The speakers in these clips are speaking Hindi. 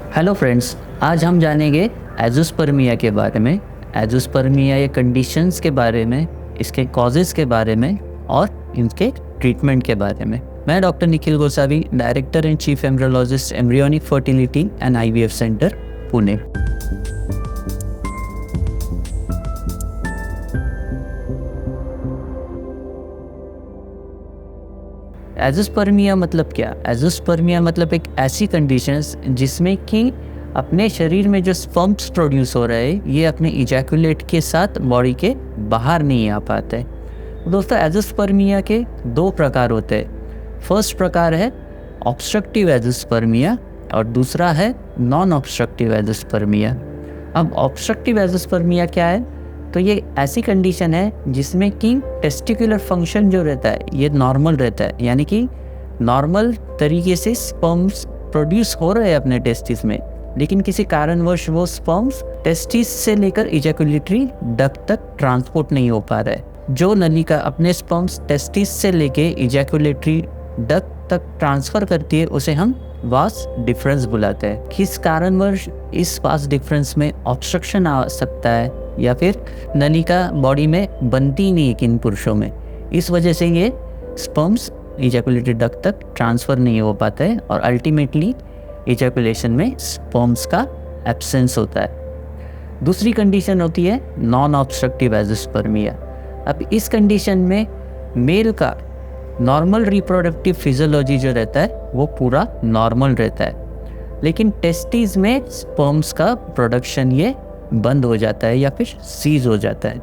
हेलो फ्रेंड्स, आज हम जानेंगे एज़ोस्पर्मिया के बारे में। एज़ोस्पर्मिया ये कंडीशंस के बारे में, इसके कॉजेज़ के बारे में और इनके ट्रीटमेंट के बारे में। मैं doctor Nikhil Gosavi, director and chief embryologist, embryonic fertility and IVF centre, Pune. Azoospermia मतलब क्या? एज़ोस्पर्मिया मतलब एक ऐसी कंडीशंस जिसमें कि अपने शरीर में जो स्पर्म्स प्रोड्यूस हो रहे हैं ये अपने इजैकुलेट के साथ बॉडी के बाहर नहीं आ पाते। दोस्तों, एज़ोस्पर्मिया के दो प्रकार होते हैं। फर्स्ट प्रकार है ऑब्स्ट्रक्टिव एज़ोस्पर्मिया और दूसरा है नॉन ऑब्स्ट्रक्टिव एज़ोस्पर्मिया। अब ऑब्स्ट्रक्टिव एज़ोस्पर्मिया क्या है? तो ये ऐसी कंडीशन है जिसमें कि टेस्टिकुलर फंक्शन जो रहता है ये नॉर्मल रहता है, यानी कि नॉर्मल तरीके से स्पर्म्स प्रोड्यूस हो रहे हैं अपने टेस्टिस में, लेकिन किसी कारणवश वो स्पर्म्स टेस्टिस से लेकर इजैकुलेटरी डक्ट तक ट्रांसपोर्ट नहीं हो पा रहा है। जो नलिका अपने स्पर्म्स टेस्टिस से लेके इजैकुलेटरी डक्ट तक ट्रांसफ़र करती है उसे हम वास डिफरेंस बुलाते हैं। किस कारणवश इस वास डिफरेंस में ऑब्स्ट्रक्शन आ सकता है या फिर नलिका बॉडी में बनती नहीं है किन पुरुषों में, इस वजह से ये स्पर्म्स इजैकुलेटरी डक्ट तक ट्रांसफ़र नहीं हो पाता है और अल्टीमेटली इजैकुलेशन में स्पर्म्स का एब्सेंस होता है। दूसरी कंडीशन होती है नॉन ऑब्स्ट्रक्टिव एज़ोस्पर्मिया। अब इस कंडीशन में मेल का नॉर्मल रिप्रोडक्टिव फिजियोलॉजी जो रहता है वो पूरा नॉर्मल रहता है, लेकिन टेस्टिस में स्पर्म्स का प्रोडक्शन ये बंद हो जाता है या फिर सीज हो जाता है।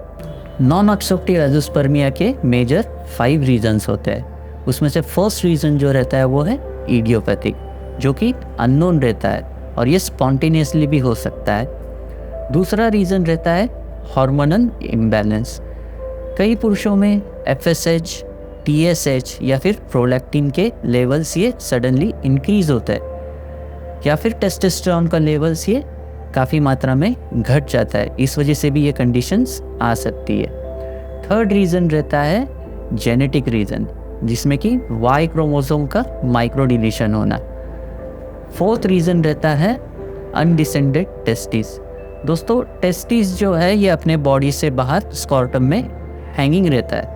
नॉन ऑब्स्ट्रक्टिव एज़ोस्पर्मिया के मेजर 5 रीजंस होते हैं। उसमें से फर्स्ट रीज़न जो रहता है वो है इडियोपैथिक, जो कि अननोन रहता है और ये स्पॉन्टेनियसली भी हो सकता है। दूसरा रीज़न रहता है हार्मोनल इम्बैलेंस। कई पुरुषों में एफएसएच, टीएसएच या फिर प्रोलैक्टिन के लेवल्स ये सडनली इंक्रीज होता है, या फिर टेस्टोस्टेरोन का लेवल्स ये काफ़ी मात्रा में घट जाता है। इस वजह से भी ये कंडीशंस आ सकती है। थर्ड रीज़न रहता है जेनेटिक रीज़न, जिसमें कि वाई क्रोमोसोम का माइक्रो डिलीशन होना। फोर्थ रीज़न रहता है अनडिसेंडेड टेस्टिस। दोस्तों, टेस्टिस जो है ये अपने बॉडी से बाहर स्कॉर्टम में हैंगिंग रहता है।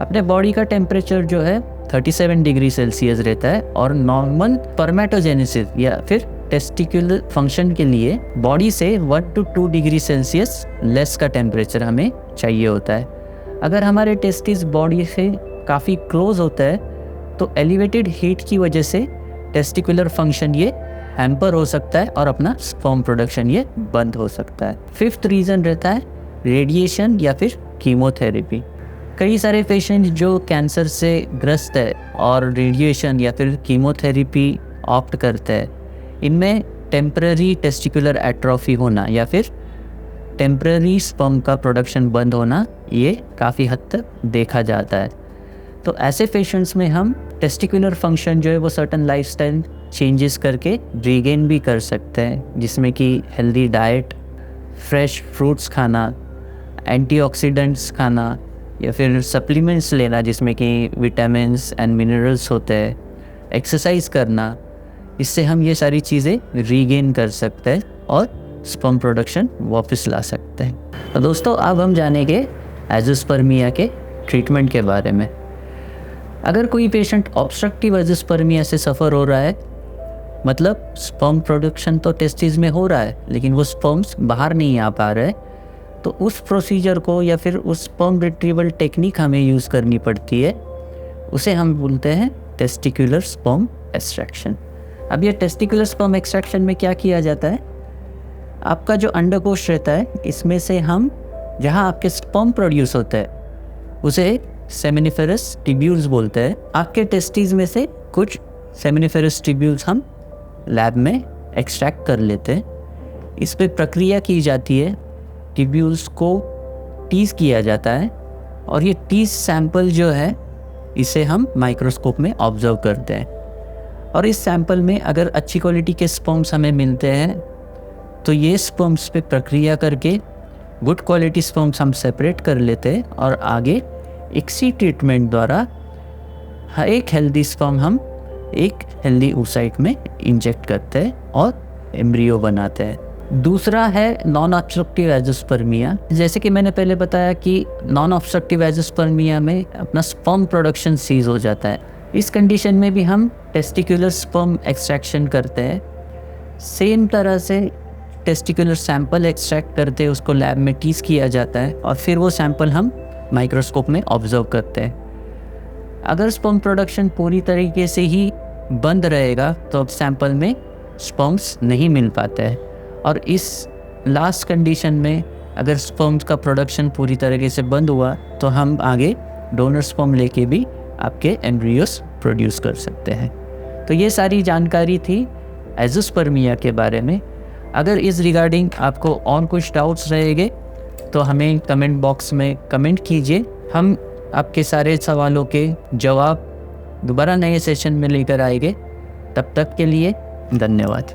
अपने बॉडी का टेम्परेचर जो है 37 डिग्री सेल्सियस रहता है और नॉर्मल स्पर्मेटोजेनेसिस या फिर टेस्टिकुलर फंक्शन के लिए बॉडी से 1 to 2 डिग्री सेल्सियस लेस का टेम्परेचर हमें चाहिए होता है। अगर हमारे टेस्टिस बॉडी से काफ़ी क्लोज होता है तो एलिवेटेड हीट की वजह से टेस्टिकुलर फंक्शन ये हैम्पर हो सकता है और अपना स्पर्म प्रोडक्शन ये बंद हो सकता है। फिफ्थ रीज़न रहता है रेडिएशन या फिर कीमोथेरेपी। कई सारे पेशेंट जो कैंसर से ग्रस्त है और रेडिएशन या फिर कीमोथेरेपी ऑप्ट करते हैं, इनमें टेम्पररी टेस्टिकुलर एट्रोफी होना या फिर टेम्पररी स्पर्म का प्रोडक्शन बंद होना ये काफ़ी हद तक देखा जाता है। तो ऐसे पेशेंट्स में हम टेस्टिकुलर फंक्शन जो है वो सर्टन लाइफस्टाइल चेंजेस करके रीगेन भी कर सकते हैं, जिसमें कि हेल्दी डाइट, फ्रेश फ्रूट्स खाना, एंटीऑक्सीडेंट्स खाना या फिर सप्लीमेंट्स लेना जिसमें कि विटामिन्स एंड मिनरल्स होते हैं, एक्सरसाइज करना। इससे हम ये सारी चीज़ें रीगेन कर सकते हैं और स्पर्म प्रोडक्शन वापस ला सकते हैं। तो दोस्तों, अब हम जानेंगे एज़ोस्पर्मिया के ट्रीटमेंट के बारे में। अगर कोई पेशेंट ऑब्स्ट्रक्टिव एज़ोस्पर्मिया से सफ़र हो रहा है, मतलब स्पर्म प्रोडक्शन तो टेस्टिस में हो रहा है लेकिन वो स्पर्म्स बाहर नहीं आ पा रहे, तो उस प्रोसीजर को या फिर उस स्पर्म रिट्रीवल टेक्निक हमें यूज़ करनी पड़ती है। उसे हम बोलते हैं टेस्टिकुलर स्पर्म एक्सट्रैक्शन। अब ये टेस्टिकुलर स्पर्म एक्सट्रैक्शन में क्या किया जाता है? आपका जो अंडकोश रहता है इसमें से हम जहाँ आपके स्पर्म प्रोड्यूस होता है उसे सेमिनिफेरस ट्यूब्यूल्स बोलते हैं। आपके टेस्टिस में से कुछ सेमिनिफेरस ट्यूब्यूल्स हम लैब में एक्सट्रैक्ट कर लेते हैं। इस पर प्रक्रिया की जाती है, ट्यूब्यूल्स को टीज़ किया जाता है और ये टीज़ सैंपल जो है इसे हम माइक्रोस्कोप में ऑब्जर्व करते हैं और इस सैंपल में अगर अच्छी क्वालिटी के स्पर्म्स हमें मिलते हैं तो ये स्पर्म्स पे प्रक्रिया करके गुड क्वालिटी स्पर्म्स हम सेपरेट कर लेते हैं और आगे इसी ट्रीटमेंट द्वारा एक हेल्दी स्पर्म हम एक हेल्दी oocyte में इंजेक्ट करते हैं और एम्ब्रियो बनाते हैं। दूसरा है नॉन ऑब्स्ट्रक्टिव एजोस्पर्मिया। जैसे कि मैंने पहले बताया कि नॉन ऑब्स्ट्रक्टिव एजोस्पर्मिया में अपना स्पर्म प्रोडक्शन सीज हो जाता है। इस कंडीशन में भी हम टेस्टिकुलर स्पर्म एक्सट्रैक्शन करते हैं। सेम तरह से टेस्टिकुलर सैंपल एक्सट्रैक्ट करते हैं, उसको लैब में टीज किया जाता है और फिर वो सैंपल हम माइक्रोस्कोप में ऑब्जर्व करते हैं। अगर स्पर्म प्रोडक्शन पूरी तरीके से ही बंद रहेगा तो अब सैंपल में स्पर्म्स नहीं मिल पाते हैं, और इस लास्ट कंडीशन में अगर स्पर्म्स का प्रोडक्शन पूरी तरीके से बंद हुआ तो हम आगे डोनर स्पर्म लेके भी आपके एम्ब्रियोस प्रोड्यूस कर सकते हैं। तो ये सारी जानकारी थी एजोस्पर्मिया के बारे में। अगर इस रिगार्डिंग आपको और कुछ डाउट्स रहेंगे तो हमें कमेंट बॉक्स में कमेंट कीजिए। हम आपके सारे सवालों के जवाब दोबारा नए सेशन में लेकर आएंगे। तब तक के लिए धन्यवाद।